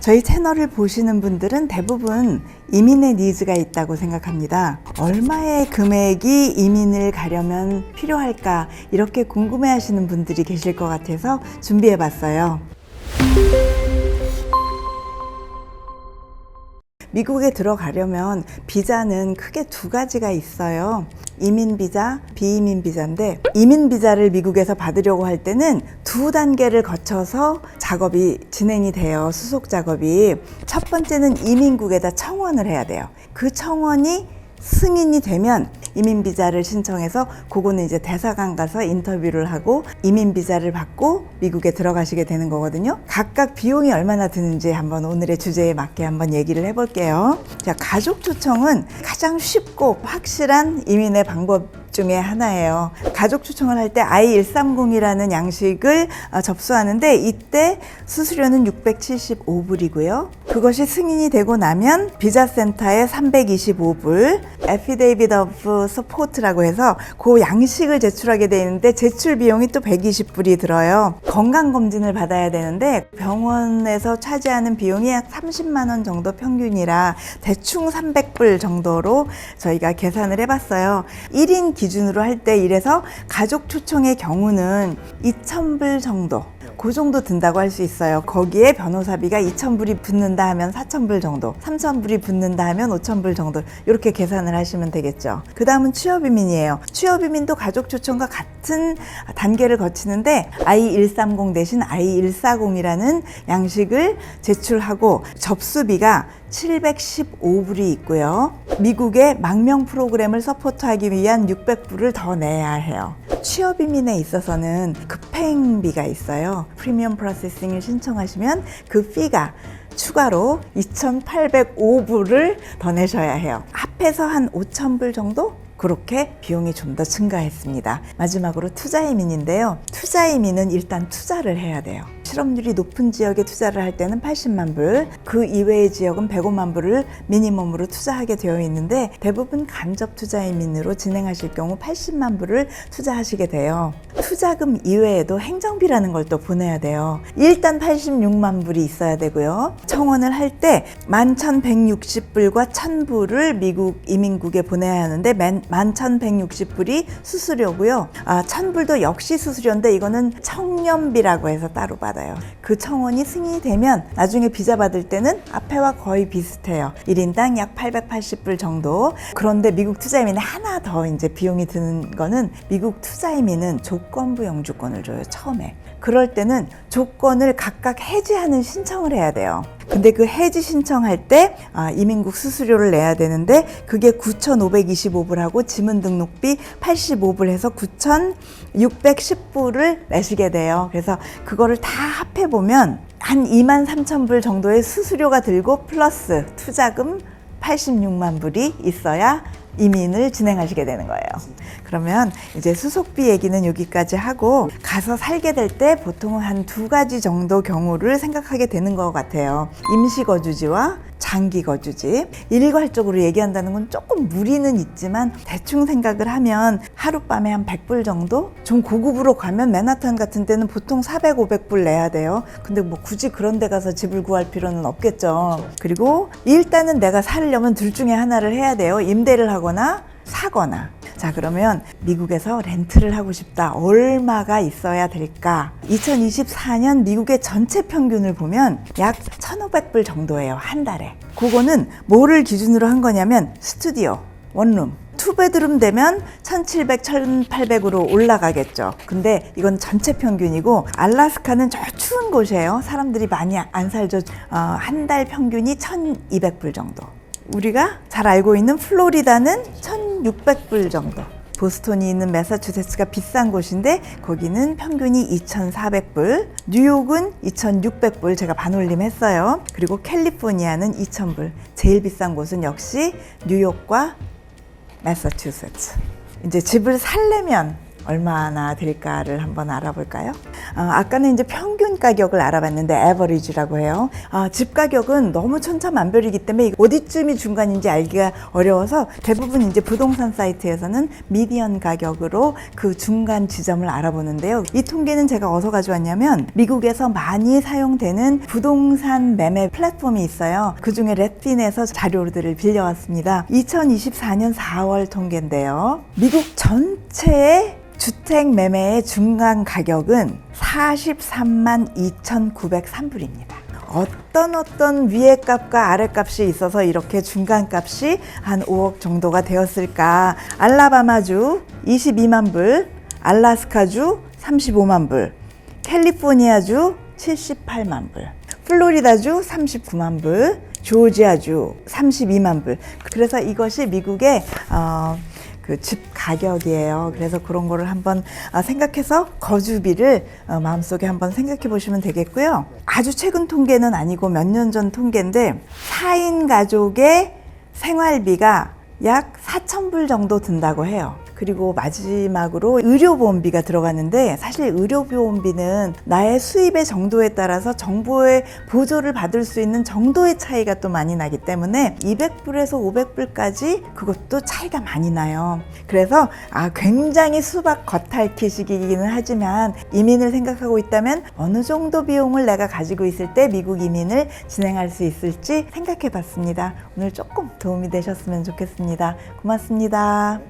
저희 채널을 보시는 분들은 대부분 이민의 니즈가 있다고 생각합니다. 얼마의 금액이 이민을 가려면 필요할까 이렇게 궁금해 하시는 분들이 계실 것 같아서 준비해 봤어요. 미국에 들어가려면 비자는 크게 두 가지가 있어요. 이민 비자, 비이민 비자인데 이민 비자를 미국에서 받으려고 할 때는 두 단계를 거쳐서 작업이 진행이 돼요. 수속 작업이. 첫 번째는 이민국에다 청원을 해야 돼요. 그 청원이 승인이 되면 이민 비자를 신청해서 그거는 이제 대사관 가서 인터뷰를 하고 이민 비자를 받고 미국에 들어가시게 되는 거거든요. 각각 비용이 얼마나 드는지 한번 오늘의 주제에 맞게 한번 얘기를 해볼게요. 자, 가족 초청은 가장 쉽고 확실한 이민의 방법 중에 하나예요. 가족 초청을 할 때 I-130이라는 양식을 접수하는데 이때 수수료는 675불이고요. 그것이 승인이 되고 나면 비자센터에 325불, Affidavit of Support라고 해서 그 양식을 제출하게 되는데 제출 비용이 또 120불이 들어요. 건강검진을 받아야 되는데 병원에서 차지하는 비용이 약 30만 원 정도 평균이라 대충 300불 정도로 저희가 계산을 해봤어요. 1인 기준으로 할 때 이래서 가족 초청의 경우는 2,000불 정도 그 정도 든다고 할 수 있어요. 거기에 변호사비가 2,000불이 붙는다 하면 4,000불 정도, 3,000불이 붙는다 하면 5,000불 정도 이렇게 계산을 하시면 되겠죠. 그 다음은 취업이민이에요. 취업이민도 가족 초청과 같은 단계를 거치는데 I-130 대신 I-140이라는 양식을 제출하고 접수비가 715불이 있고요. 미국의 망명 프로그램을 서포트하기 위한 600불을 더 내야 해요. 취업이민에 있어서는 급행비가 있어요. 프리미엄 프로세싱을 신청하시면 그 피가 추가로 2,805불을 더 내셔야 해요. 합해서 한 5,000불 정도? 그렇게 비용이 좀 더 증가했습니다. 마지막으로 투자이민인데요. 투자이민은 일단 투자를 해야 돼요. 실업률이 높은 지역에 투자를 할 때는 80만 불, 그 이외의 지역은 105만 불을 미니멈으로 투자하게 되어 있는데 대부분 간접 투자이민으로 진행하실 경우 80만 불을 투자하시게 돼요. 투자금 이외에도 행정비라는 걸 또 보내야 돼요. 일단 86만 불이 있어야 되고요. 청원을 할 때 11,160불과 1,000불을 미국 이민국에 보내야 하는데 11,160불이 수수료고요. 1,000불도 역시 수수료인데 이거는 청년비라고 해서 따로 받아요. 그 청원이 승인이 되면 나중에 비자 받을 때는 앞에와 거의 비슷해요. 1인당 약 880불 정도. 그런데 미국 투자이민에 하나 더 이제 비용이 드는 거는 미국 투자이민은 조건부 영주권을 줘요, 처음에. 그럴 때는 조건을 각각 해지하는 신청을 해야 돼요. 근데 그 해지 신청할 때 이민국 수수료를 내야 되는데 그게 9,525불하고 지문 등록비 85불 해서 9,610불을 내시게 돼요. 그래서 그거를 다 합해보면 한 23,000불 정도의 수수료가 들고 플러스 투자금 86만 불이 있어야 이민을 진행하시게 되는 거예요. 그러면 이제 수속비 얘기는 여기까지 하고 가서 살게 될 때 보통은 한 두 가지 정도 경우를 생각하게 되는 것 같아요. 임시거주지와 장기거주지. 일괄적으로 얘기한다는 건 조금 무리는 있지만 대충 생각을 하면 하룻밤에 한 100불 정도? 좀 고급으로 가면 맨하탄 같은 데는 보통 400, 500불 내야 돼요. 근데 뭐 굳이 그런 데 가서 집을 구할 필요는 없겠죠. 그리고 일단은 내가 살려면 둘 중에 하나를 해야 돼요. 임대를 하거나 사거나. 자, 그러면 미국에서 렌트를 하고 싶다. 얼마가 있어야 될까? 2024년 미국의 전체 평균을 보면 약 1,500불 정도예요. 한 달에. 그거는 뭐를 기준으로 한 거냐면 스튜디오, 원룸, 투베드룸 되면 1,700, 1,800으로 올라가겠죠. 근데 이건 전체 평균이고 알래스카는 저 추운 곳이에요. 사람들이 많이 안 살죠. 한 달 평균이 1,200불 정도. 우리가 잘 알고 있는 플로리다는 1,600불 정도. 보스턴이 있는 매사추세츠가 비싼 곳인데 거기는 평균이 2,400불, 뉴욕은 2,600불 제가 반올림했어요. 그리고 캘리포니아는 2,000불. 제일 비싼 곳은 역시 뉴욕과 매사추세츠. 이제 집을 살려면 얼마나 들까를 한번 알아볼까요? 아까는 이제 평균 가격을 알아봤는데 에버리지라고 해요. 집 가격은 너무 천차만별이기 때문에 어디쯤이 중간인지 알기가 어려워서 대부분 이제 부동산 사이트에서는 미디언 가격으로 그 중간 지점을 알아보는데요. 이 통계는 제가 어디서 가져왔냐면 미국에서 많이 사용되는 부동산 매매 플랫폼이 있어요. 그중에 레핀에서 자료들을 빌려왔습니다. 2024년 4월 통계인데요. 미국 전체의 주택 매매의 중간 가격은 43만 2,903불입니다. 어떤 위에 값과 아래 값이 있어서 이렇게 중간 값이 한 5억 정도가 되었을까? 알라바마주 22만 불, 알라스카주 35만 불, 캘리포니아주 78만 불, 플로리다주 39만 불, 조지아주 32만 불. 그래서 이것이 미국의 그 집 가격이에요. 그래서 그런 거를 한번 생각해서 거주비를 마음속에 한번 생각해 보시면 되겠고요. 아주 최근 통계는 아니고 몇 년 전 통계인데 4인 가족의 생활비가 약 4,000불 정도 든다고 해요. 그리고 마지막으로 의료보험비가 들어가는데 사실 의료보험비는 나의 수입의 정도에 따라서 정부의 보조를 받을 수 있는 정도의 차이가 또 많이 나기 때문에 200불에서 500불까지 그것도 차이가 많이 나요. 그래서 굉장히 수박 겉핥기식이기는 하지만 이민을 생각하고 있다면 어느 정도 비용을 내가 가지고 있을 때 미국 이민을 진행할 수 있을지 생각해 봤습니다. 오늘 조금 도움이 되셨으면 좋겠습니다. 고맙습니다.